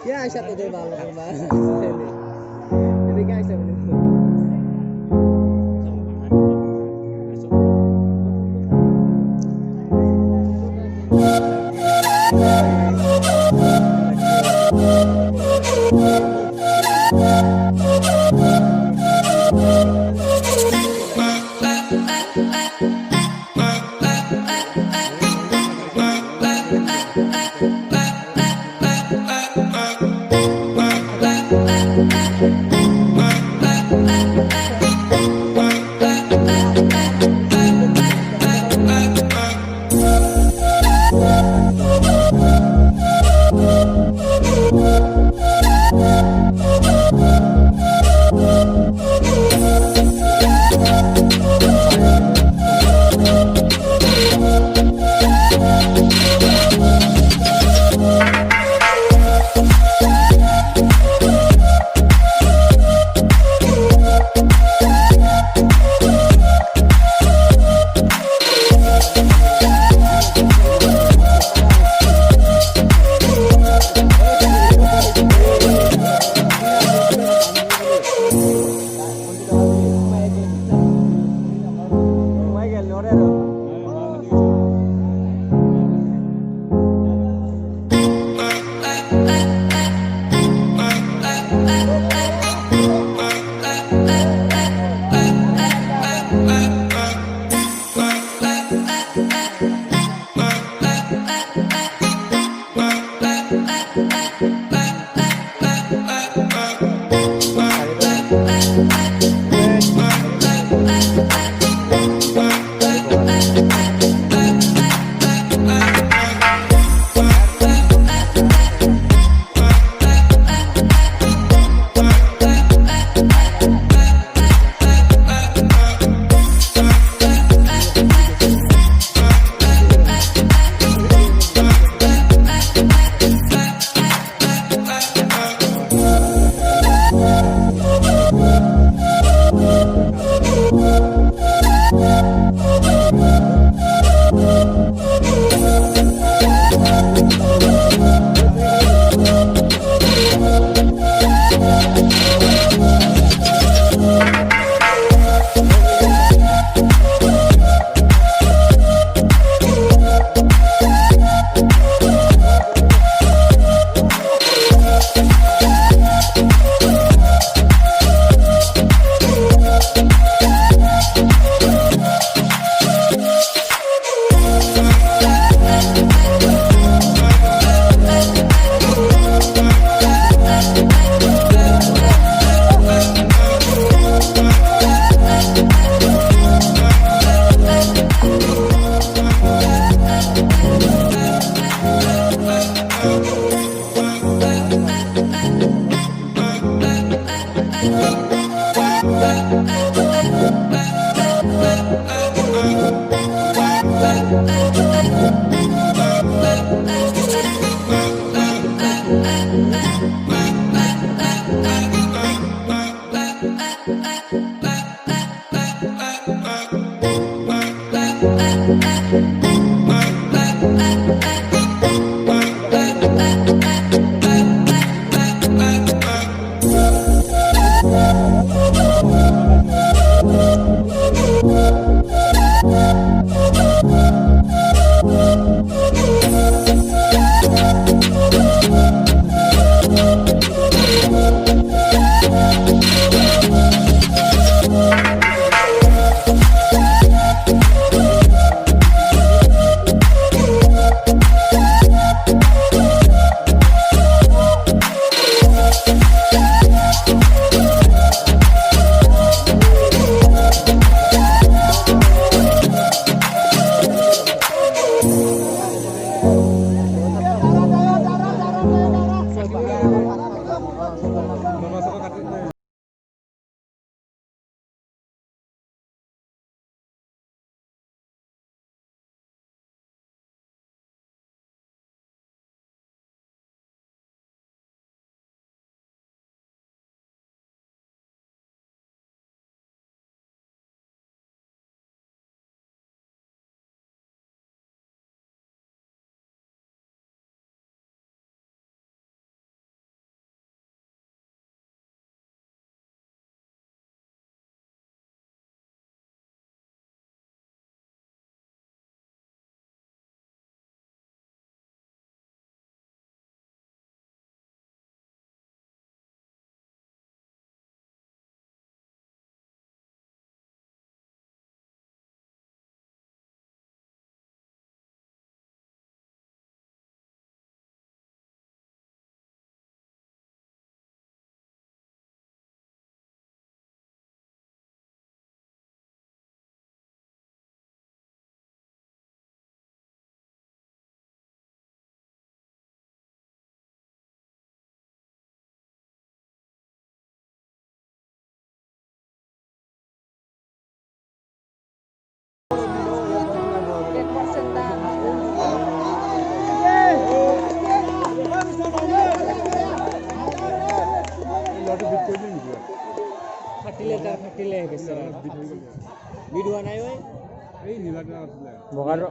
Ya, satu deh balok kembali. Jadi guys, saya menunggu.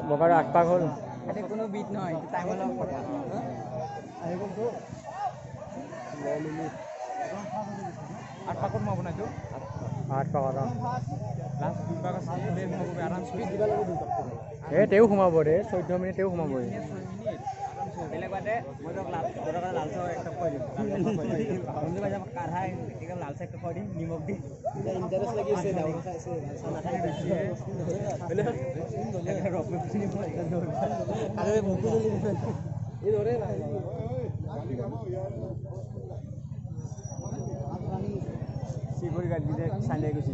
বগাৰ আঠপাক হ'ল কোনো beet নহয় টাইমৰ লগত কথা আঠপাকত মই বনাইছো আঠপাকত লাষ্ট দুইপাক আছে আৰাম স্পীড দিব লাগিব দুইপাক তেও সোমাব দে 14 মিনিট তেও সোমাব বেলেগ বাদে মই তোক লাল চাহ একটা খুৱাই দিম বন্ধু ভাই কাঢ়া একদম লাল চাহ একটা খুৱাই দিম নিমখ দি ইন্টারেস্ট লাগি আছে দাও খাইছে নাথাকে বেছি আরে মুখ জ্বলি এই ধরে না সিগরি গাড়ি দিতে সাইলে গেছি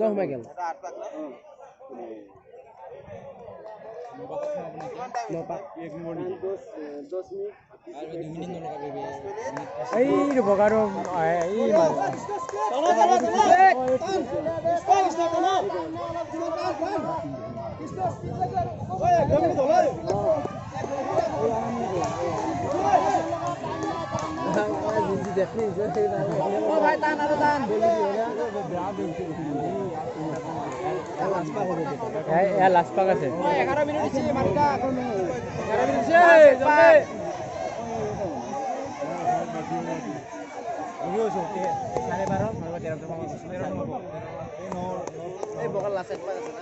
সোমাই গেল এই বগাৰ এই ভাই টান আৰু টান লাষ্ট পাক আছে 11 মিনিট দিছে মাৰিকা 11 মিনিট দিছে এই বগাল লাষ্ট এক পাক আছে না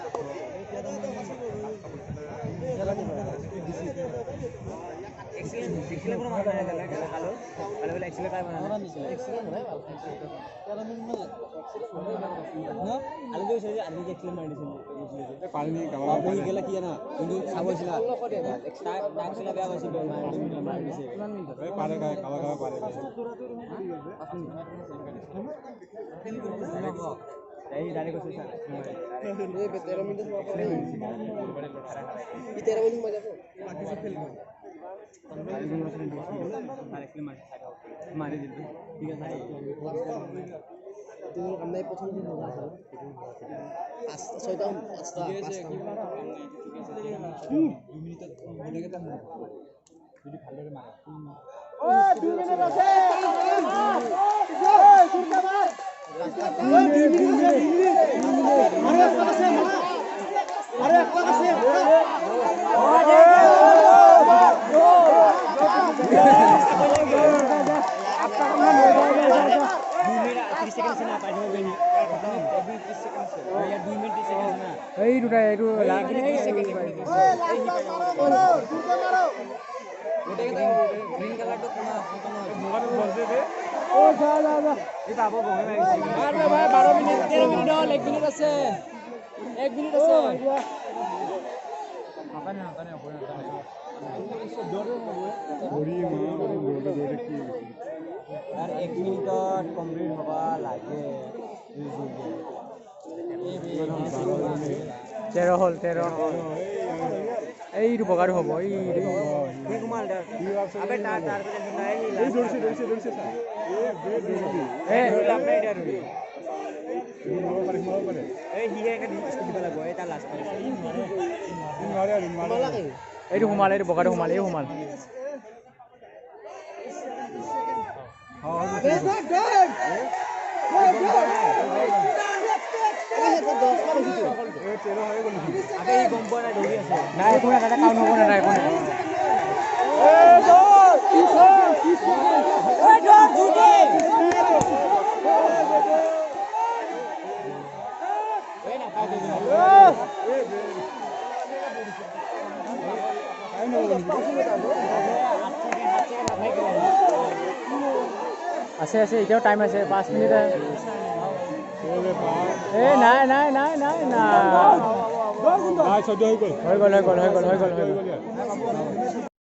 এক্সিলেন্ট পুরো মারা গেল কালো কালো বলে এক্সিলেন্ট কাই বানানো এক্সিলেন্ট মনে ভালো 11 মিনিট না এক্সিলেন্ট না আলু দিয়ে সেই আলু দিয়ে এক্সিলেন্ট মারি দিছিল এই পানি নি কাবা বহি গেল কি না কিন্তু সাবইছিল টাইম ছিল বেয়া হইছে মারি দিছে এই পারে গায় কাবা কাবা পারে এই দাঁড়িয়ে কইছে স্যার এই 13 মিনিট কি 13 মিনিট মজা তো বাকি সব ফেল গেল মারি দিল ঠিক আছে তুমি আমরা প্রথম দিন মজা আছে পাঁচটা ছয়টা পাঁচটা পাঁচটা এই দুটা এইটো আর 1 মিনিটত কমপ্লিট হবা লাগে 13 হল 13 এইটো বগাটো হ'ব এই ঘুমাল আবে তার নাই এই দৌড়ছে এই হিয়ে একটা স্কুটি পেলা গয় তার লাস্ট এইটো সোমাল এইটো বগাটো সোমাল এই সোমাল আবে এই গম পোৱা নাই দৌৰি আছে নাই একো এটা কাম নকৰে নাই একো আছে আছে এতিয়াও টাইম আছে 5 মিনিট এই নাই নাই নাই নাই না হৈ গ'ল